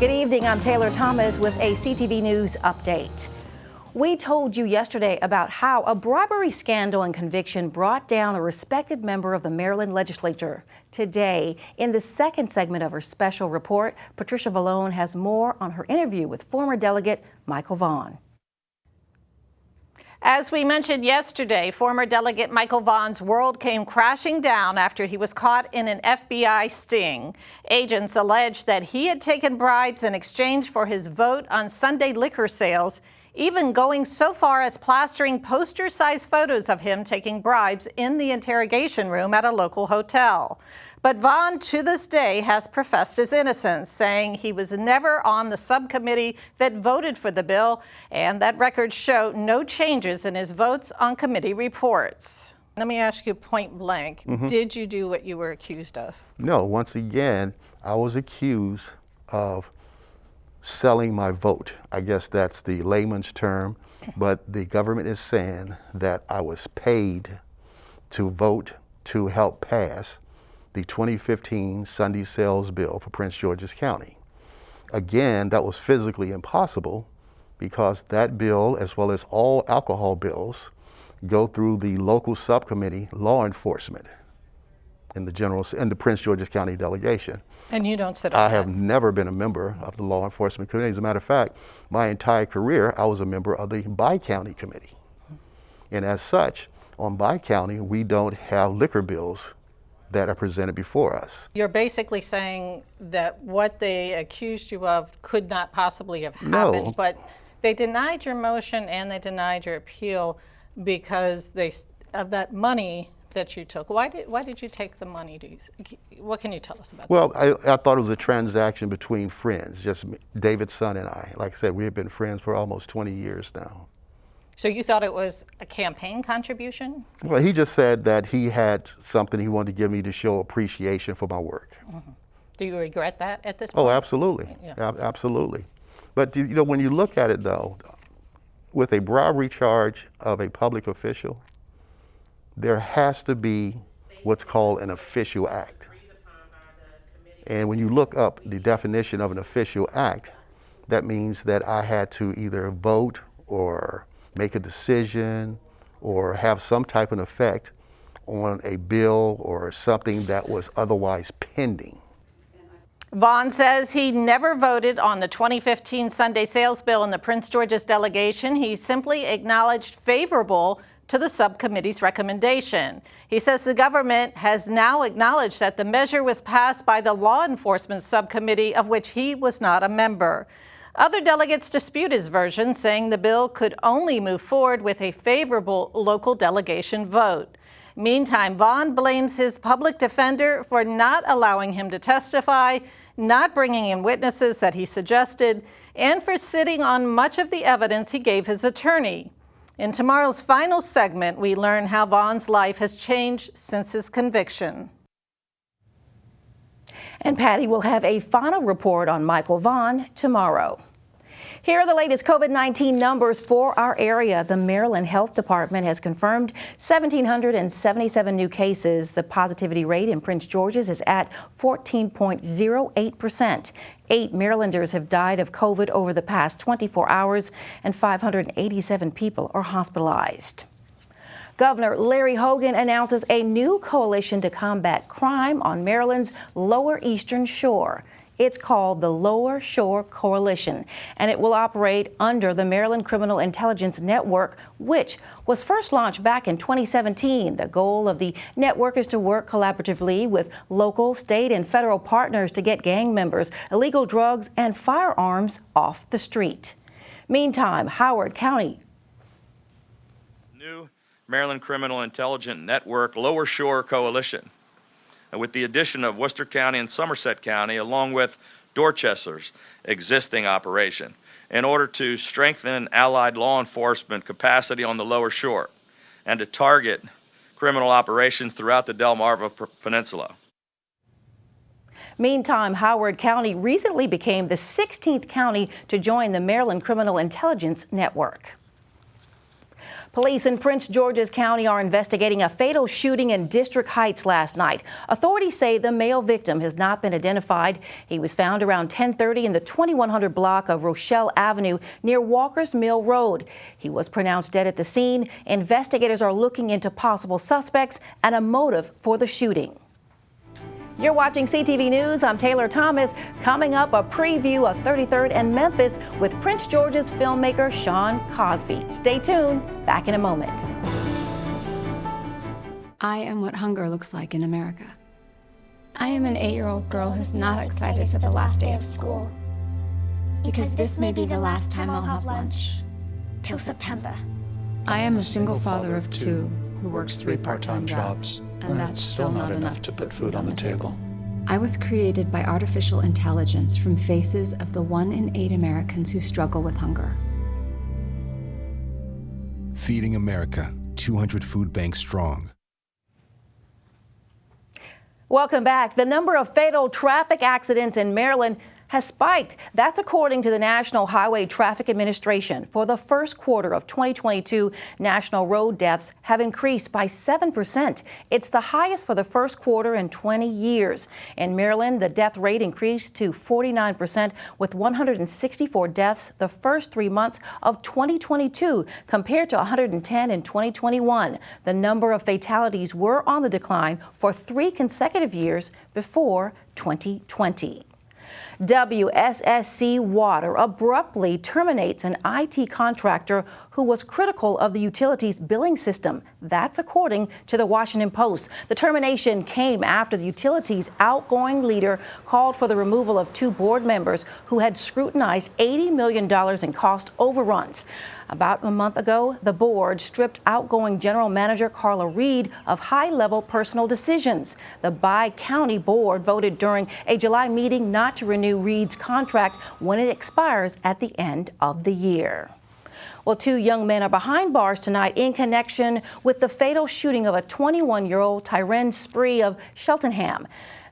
Good evening, I'm Taylor Thomas with a CTV News update. We told you yesterday about how a bribery scandal and conviction brought down a respected member of the Maryland legislature. Today, in the second segment of her special report, Patricia Vaughan has more on her interview with former delegate Michael Vaughan. As we mentioned yesterday, former Delegate Michael Vaughan's world came crashing down after he was caught in an FBI sting. Agents alleged that he had taken bribes in exchange for his vote on Sunday liquor sales, even going so far as plastering poster-sized photos of him taking bribes in the interrogation room at a local hotel. But Vaughan, to this day, has professed his innocence, saying he was never on the subcommittee that voted for the bill, and that records show no changes in his votes on committee reports. Let me ask you point blank, did you do what you were accused of? No, once again, I was accused of selling my vote. I guess that's the layman's term, but the government is saying that I was paid to vote to help pass the 2015 Sunday sales bill for Prince George's County. Again, that was physically impossible because that bill, as well as all alcohol bills, go through the local subcommittee, law enforcement, in the Prince George's County delegation. And you don't sit on I that? have never been a member of the law enforcement committee. As a matter of fact, my entire career, I was a member of the bi-county committee. And as such, on bi-county, we don't have liquor bills that are presented before us. You're basically saying that what they accused you of could not possibly have happened, No. but they denied your motion and they denied your appeal because of that money that you took. Why did you take the money? What can you tell us about that? Well, I thought it was a transaction between friends, just David's son and I. Like I said, we have been friends for almost 20 years now. So you thought it was a campaign contribution? Well, he just said that he had something he wanted to give me to show appreciation for my work. Do you regret that at this point? Oh, absolutely. Yeah. Absolutely. But you know, when you look at it though, with a bribery charge of a public official, there has to be what's called an official act. And when you look up the definition of an official act, that means that I had to either vote or make a decision or have some type of effect on a bill or something that was otherwise pending. Vaughan says he never voted on the 2015 Sunday sales bill in the Prince George's delegation. He simply acknowledged favorable to the subcommittee's recommendation. He says the government has now acknowledged that the measure was passed by the law enforcement subcommittee, of which he was not a member. Other delegates dispute his version, saying the bill could only move forward with a favorable local delegation vote. Meantime, Vaughan blames his public defender for not allowing him to testify, not bringing in witnesses that he suggested, and for sitting on much of the evidence he gave his attorney. In tomorrow's final segment, we learn how Vaughan's life has changed since his conviction. And Patty will have a final report on Michael Vaughan tomorrow. Here are the latest COVID-19 numbers for our area. The Maryland Health Department has confirmed 1,777 new cases. The positivity rate in Prince George's is at 14.08%. 8 Marylanders have died of COVID over the past 24 hours, and 587 people are hospitalized. Governor Larry Hogan announces a new coalition to combat crime on Maryland's Lower Eastern Shore. It's called the Lower Shore Coalition, and it will operate under the Maryland Criminal Intelligence Network, which was first launched back in 2017. The goal of the network is to work collaboratively with local, state, and federal partners to get gang members, illegal drugs, and firearms off the street. Meantime, Howard County. New Maryland Criminal Intelligence Network Lower Shore Coalition, with the addition of Worcester County and Somerset County, along with Dorchester's existing operation, in order to strengthen allied law enforcement capacity on the Lower Shore and to target criminal operations throughout the Delmarva Peninsula. Meantime, Howard County recently became the 16th county to join the Maryland Criminal Intelligence Network. Police in Prince George's County are investigating a fatal shooting in District Heights last night. Authorities say the male victim has not been identified. He was found around 10:30 in the 2100 block of Rochelle Avenue near Walker's Mill Road. He was pronounced dead at the scene. Investigators are looking into possible suspects and a motive for the shooting. You're watching CTV News. I'm Taylor Thomas. Coming up, a preview of 33rd and Memphis with Prince George's filmmaker Sean Cosby. Stay tuned. Back in a moment. I am what hunger looks like in America. I am an 8-year-old girl who's not excited for the last day of school. Because this may be the last time I'll have lunch. Till September. I am a single father of 2 who works 3 part-time jobs. And that's still not enough to put food on the table. I was created by artificial intelligence from faces of the 1 in 8 Americans who struggle with hunger. Feeding America, 200 food banks strong. Welcome back. The number of fatal traffic accidents in Maryland has spiked. That's according to the National Highway Traffic Administration. For the first quarter of 2022, national road deaths have increased by 7%. It's the highest for the first quarter in 20 years. In Maryland, the death rate increased to 49% with 164 deaths the first 3 months of 2022 compared to 110 in 2021. The number of fatalities were on the decline for 3 consecutive years before 2020. WSSC Water abruptly terminates an IT contractor who was critical of the utility's billing system. That's according to the Washington Post. The termination came after the utility's outgoing leader called for the removal of 2 board members who had scrutinized $80 million in cost overruns. About a month ago, the board stripped outgoing General Manager Carla Reed of high-level personal decisions. The bi-county board voted during a July meeting not to renew Reed's contract when it expires at the end of the year. Well, 2 young men are behind bars tonight in connection with the fatal shooting of a 21-year-old Tyrone Spree of Cheltenham.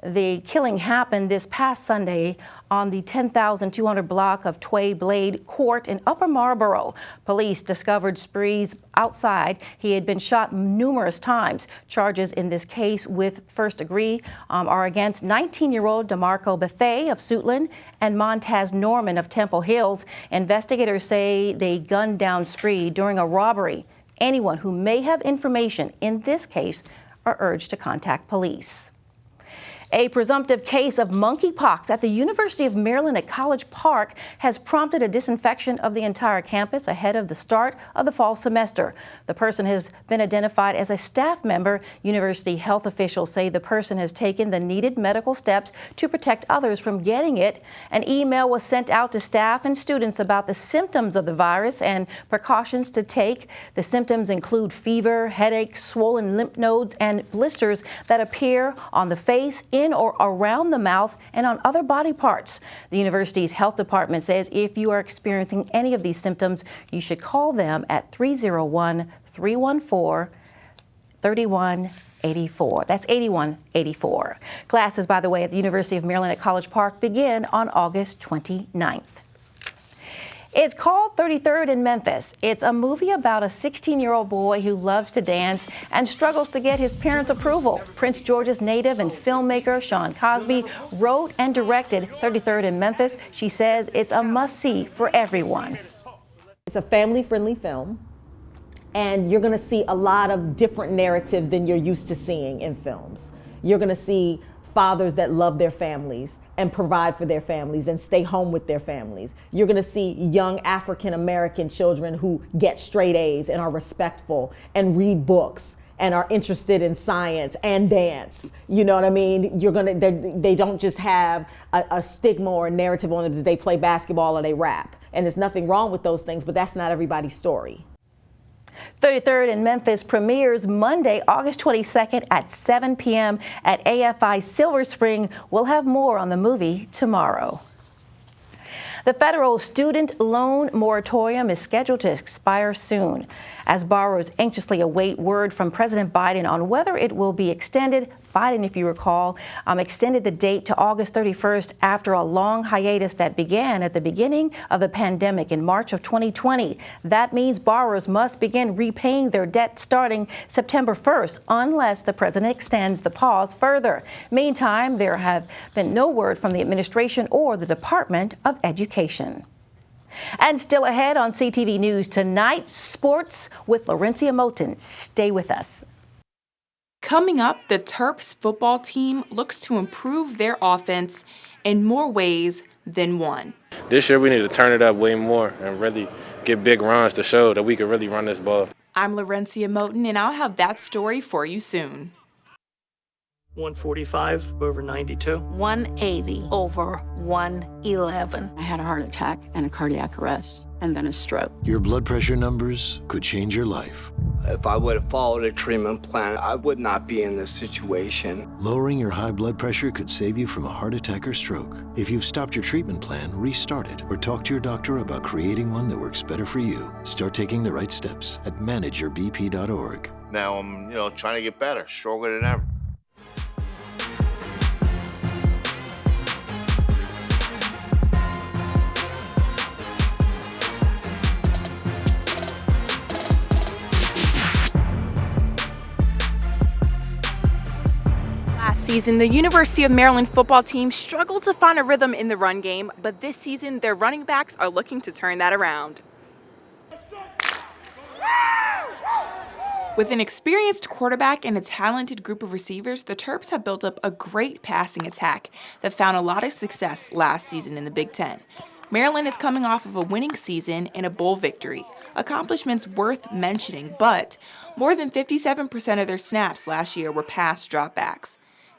The killing happened this past Sunday on the 10,200 block of Tway Blade Court in Upper Marlboro. Police discovered Spree's outside. He had been shot numerous times. Charges in this case with first degree are against 19-year-old DeMarco Bethay of Suitland and Montaz Norman of Temple Hills. Investigators say they gunned down Spree during a robbery. Anyone who may have information in this case are urged to contact police. A presumptive case of monkeypox at the University of Maryland at College Park has prompted a disinfection of the entire campus ahead of the start of the fall semester. The person has been identified as a staff member. University health officials say the person has taken the needed medical steps to protect others from getting it. An email was sent out to staff and students about the symptoms of the virus and precautions to take. The symptoms include fever, headache, swollen lymph nodes, and blisters that appear on the face, in or around the mouth, and on other body parts. The university's health department says if you are experiencing any of these symptoms, you should call them at 301-314-3184. That's 8184. Classes, by the way, at the University of Maryland at College Park begin on August 29th. It's called 33rd in Memphis. It's a movie about a 16-year-old boy who loves to dance and struggles to get his parents' approval. Prince George's native and filmmaker Sean Cosby wrote and directed 33rd in Memphis. She says it's a must-see for everyone. It's a family-friendly film, and you're going to see a lot of different narratives than you're used to seeing in films. You're going to see fathers that love their families and provide for their families and stay home with their families. You're gonna see young African-American children who get straight A's and are respectful and read books and are interested in science and dance. You know what I mean? They don't just have a stigma or a narrative on them that they play basketball or they rap. And there's nothing wrong with those things, but that's not everybody's story. 33rd in Memphis premieres Monday, August 22nd at 7 p.m. at AFI Silver Spring. We'll have more on the movie tomorrow. The federal student loan moratorium is scheduled to expire soon, as borrowers anxiously await word from President Biden on whether it will be extended by Biden, if you recall, extended the date to August 31st after a long hiatus that began at the beginning of the pandemic in March of 2020. That means borrowers must begin repaying their debt starting September 1st, unless the president extends the pause further. Meantime, there have been no word from the administration or the Department of Education. And still ahead on CTV News tonight, sports with Laurencia Moten. Stay with us. Coming up, the Terps football team looks to improve their offense in more ways than one. This year we need to turn it up way more and really get big runs to show that we can really run this ball. I'm Laurencia Moten, and I'll have that story for you soon. 145 over 92. 180 over 111. I had a heart attack and a cardiac arrest and then a stroke. Your blood pressure numbers could change your life. If I would have followed a treatment plan, I would not be in this situation. Lowering your high blood pressure could save you from a heart attack or stroke. If you've stopped your treatment plan, restart it or talk to your doctor about creating one that works better for you. Start taking the right steps at manageyourbp.org. Now I'm, trying to get better, stronger than ever. Season, the University of Maryland football team struggled to find a rhythm in the run game, but this season their running backs are looking to turn that around. With an experienced quarterback and a talented group of receivers, the Terps have built up a great passing attack that found a lot of success last season in the Big Ten. Maryland is coming off of a winning season and a bowl victory, accomplishments worth mentioning, but more than 57% of their snaps last year were pass dropbacks.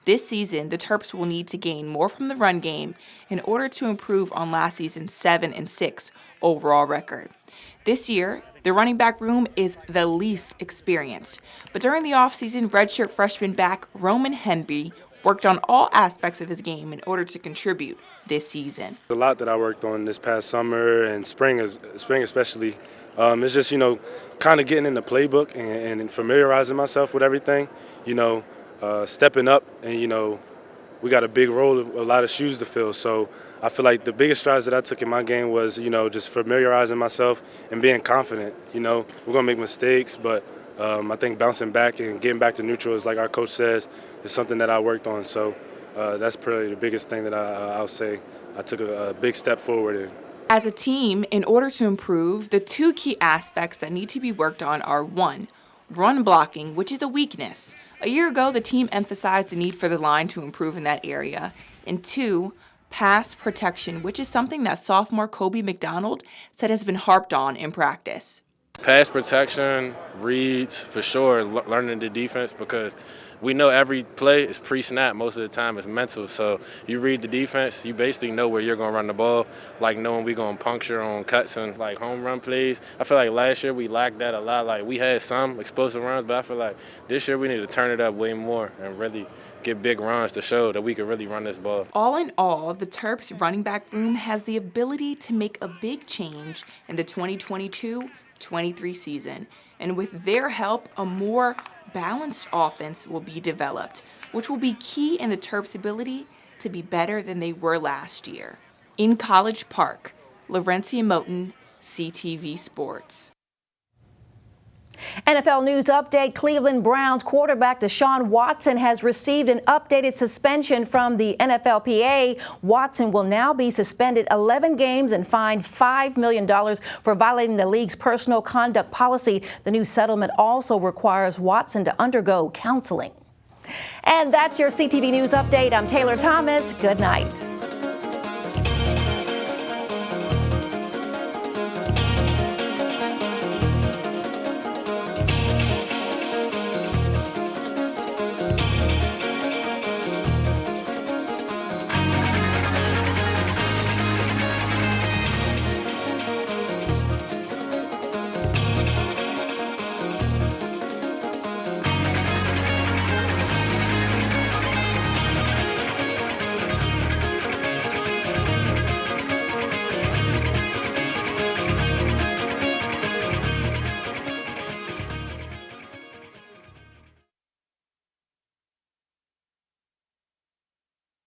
This season, the Terps will need to gain more from the run game in order to improve on last season's 7-6 overall record. This year, the running back room is the least experienced, but during the offseason, redshirt freshman back Roman Henry worked on all aspects of his game in order to contribute this season. A lot that I worked on this past summer and spring especially. It's just, kind of getting in the playbook and familiarizing myself with everything, stepping up, and we got a big role, a lot of shoes to fill. So I feel like the biggest strides that I took in my game was, just familiarizing myself and being confident. We're gonna make mistakes, but I think bouncing back and getting back to neutral, is like our coach says, is something that I worked on. So that's probably the biggest thing that I'll say I took a big step forward in. As a team, in order to improve, the two key aspects that need to be worked on are 1, run blocking, which is a weakness. A year ago, the team emphasized the need for the line to improve in that area. And 2, pass protection, which is something that sophomore Kobe McDonald said has been harped on in practice. Pass protection, reads, for sure, learning the defense, because we know every play is pre-snap. Most of the time it's mental. So you read the defense, you basically know where you're going to run the ball, like knowing we're going to puncture on cuts and like home run plays. I feel like last year we lacked that a lot. Like we had some explosive runs, but I feel like this year we need to turn it up way more and really get big runs to show that we can really run this ball. All in all, the Terps running back room has the ability to make a big change in the 2022-23 season. And with their help, a more balanced offense will be developed, which will be key in the Terps' ability to be better than they were last year. In College Park, Laurencia Moten, CTV Sports. NFL news update. Cleveland Browns quarterback Deshaun Watson has received an updated suspension from the NFLPA. Watson will now be suspended 11 games and fined $5 million for violating the league's personal conduct policy. The new settlement also requires Watson to undergo counseling. And that's your CTV News update. I'm Taylor Thomas. Good night.